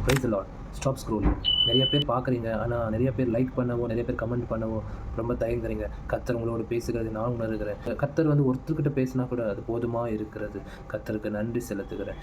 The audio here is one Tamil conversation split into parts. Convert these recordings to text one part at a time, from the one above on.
ப்ரைஸ் தி லார்ட். Stop scrolling. நிறைய பேர் பார்க்குறீங்க, ஆனால் நிறைய பேர் லைக் பண்ணவோ நிறைய பேர் கமெண்ட் பண்ணவோ ரொம்ப தயங்குறீங்க. கர்த்தர் உங்களோட பேசுகிறது நான் உணர்கிறேன். கர்த்தர் ஒருத்தர்கிட்ட பேசினா கூட அது போதுமாக இருக்கிறது. கர்த்தருக்கு நன்றி செலுத்துகிறேன்.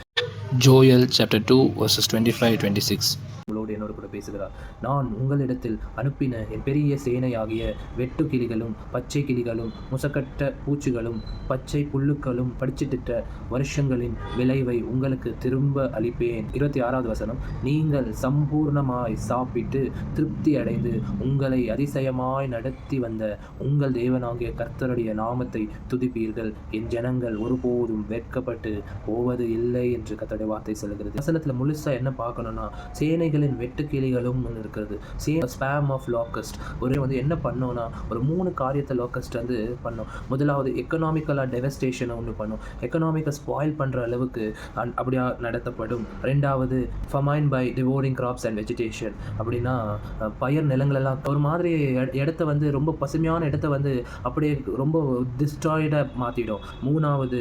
Joel chapter 2 verses 25-26. உங்களோடு என்னோடு கூட பேசுகிறார். நான் உங்களிடத்தில் அனுப்பின என் பெரிய சேனையாகிய வெட்டு கிளிகளும் பச்சை கிளிகளும் முசக்கட்ட பூச்சிகளும் பச்சை புல்லுக்களும் படிச்சிட்டிட்ட வருஷங்களின் விளைவை உங்களுக்கு திரும்ப அளிப்பேன். 26வது வசனம். நீங்கள் சம்பூர்ணமாய் சாப்பிட்டு திருப்தி அடைந்து உங்களை அதிசயமாய் நடத்தி வந்த உங்கள் தேவனாகிய கர்த்தருடைய நாமத்தை துதிப்பீர்கள். என் ஜனங்கள் ஒருபோதும் வெட்கப்பட்டு போவது இல்லை என்று கர்த்தருடைய வார்த்தை சொல்லுகிறது. வசனத்தில் முழுசா என்ன பார்க்கணும்னா, சேனைகளின் வெட்டுக்கிளிகளும் இருக்கிறது. Swarm of locust. என்ன பண்ணோம்னா, ஒரு 3 காரியத்தை லாக்கஸ்ட் பண்ணும். முதலாவது எக்கனாமிக்கலாக டெவஸ்டேஷனை ஒன்று பண்ணும். எக்கனாமிக்கை ஸ்பாயில் பண்ணுற அளவுக்கு அப்படியா நடத்தப்படும். ரெண்டாவது famine by devouring crops and vegetation. அப்படின்னா பயிர் நிலங்களெல்லாம் ஒரு மாதிரி இடத்த ரொம்ப பசுமையான இடத்த அப்படியே ரொம்ப டிஸ்ட்ராய்டாக மாற்றிடும். மூணாவது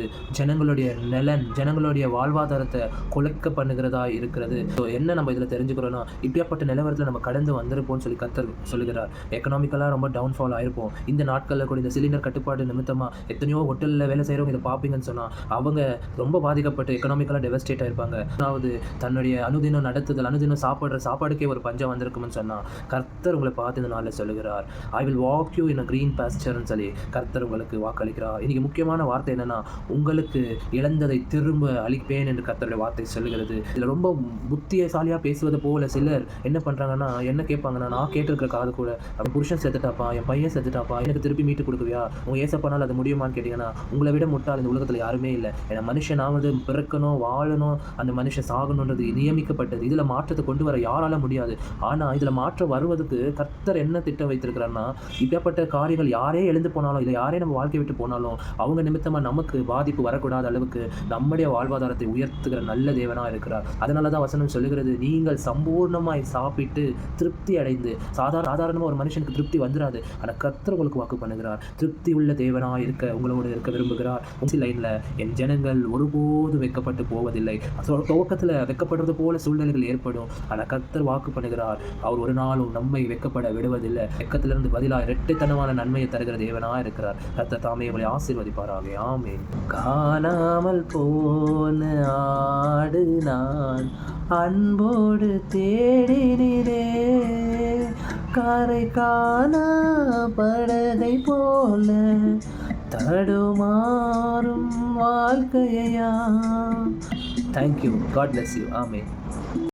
ஜனங்களுடைய வாழ்வாதாரத்தை கொலைக்க பண்ணுகிறதா இருக்கிறது. ஸோ என்ன நம்ம இதில் தெரிஞ்சுக்கிறோன்னா, இப்படியாப்பட்ட நிலவரத்தில் நம்ம கடந்து வந்திருப்போம்னு சொல்லி கர்த்தர் சொல்லுகிறார். எக்கனாமிக்கலாக ரொம்ப டவுன்ஃபால் ஆகிருப்போம். இந்த நாட்களில் கூட இந்த சிலிண்டர் கட்டுப்பாடு நிமித்தமாக எத்தனையோ ஹோட்டலில் வேலை செய்கிறவங்க இதை பார்ப்பீங்கன்னு சொன்னால் அவங்க ரொம்ப பாதிக்கப்பட்டு எக்கனாமிக்கலாக டெவஸ்டேட் ஆகிருப்பாங்க. அதாவது தன்னுடைய அனுதினம் சாப்பாடுக்கே ஒரு பஞ்சம் வந்திருக்கும்னு சொன்னால் கர்த்தர் உங்களை பார்த்து இந்த நாளில் சொல்லுகிறார். I will walk you in a green பாஸ்டர்னு சொல்லி கர்த்தர் உங்களுக்கு வாக்களிக்கிறார். இன்றைக்கி முக்கியமான வார்த்தை என்னென்னா, உங்களுக்கு இழந்ததை திரும்ப அளிப்பேன் என்று கர்த்தருடைய வார்த்தை சொல்லுகிறது. இதில் ரொம்ப புத்தியசாலியாக பேசுவது போல சிலர் என்ன பண்ணுறாங்கன்னா, என்ன கேட்பாங்கன்னா, நான் கேட்டிருக்கிற காது கூட அவன் புருஷன் செத்துட்டாப்பா, என் பையன் செத்துட்டாப்பா, எனக்கு திருப்பி மீட்டு கொடுக்குவியா, உங்கள் ஏசப்பானால் அது முடியுமான்னு கேட்டிங்கன்னா, உங்களை விட முட்டாள் இந்த உலகத்தில் யாருமே இல்லை. ஏன்னா மனுஷனாவது பிறக்கணும், வாழணும், அந்த மனுஷன் சாகணுன்றது நியமிக்கப்பட்டது. இதில் மாற்றத்தை கொண்டு வர யாரால முடியாது. ஆனால் இதில் மாற்றம் வருவதற்கு கர்த்தர் என்ன திட்டம் வைத்திருக்கிறார்னா, இப்பேற்பட்ட காரியங்கள் யாரே எழுந்து போனாலும் இல்லை யாரே நம்ம வாழ்க்கை விட்டு போனாலும் அவங்க நிமித்தமாக நமக்கு பாதிப்பு வரக்கூடாத அளவுக்கு நம்முடைய வாழ்வாதாரத்தை உயர்த்துகிற நல்ல தேவனாக இருக்கிறார். அதனால தான் வசனம் சொல்லுகிறது, நீங்கள் சம்பூர்ணமாய் சாப்பிட்டு திருப்தி அடைந்து. சாதாரணமாக ஒரு மனுஷனுக்கு திருப்தி வந்துடாது. ஆனால் கர்த்தர் உங்களுக்கு வாக்கு பண்ணுகிறார். திருப்தி உள்ள தேவனாக உங்களோடு இருக்க விரும்புகிறார். லைனில் என் ஜனங்கள் ஒருபோது வெட்கப்பட்டு போவதில்லை. துவக்கத்தில் வெட்கப்படுறது போல சூழ்நிலைகள் ஏற்படும். ஆனால் கர்த்தர் வாக்கு பண்ணுகிறார், அவர் ஒரு நாளும் நம்மை வெட்கப்பட விடுவதில்லை. வெட்கத்திலிருந்து பதிலாக இரட்டைத்தனமான நன்மையை தருகிற தேவனாக இருக்கிறார். கர்த்தர் தாமே உங்களை ஆசீர்வதிப்பாராக. ஆமென். காணாமல் போன ஆடு நான் அன்போடு தேடினே, கரை காண படகை போல தடுமாறும் வாழ்க்கையா. Thank you. God bless you. Amen.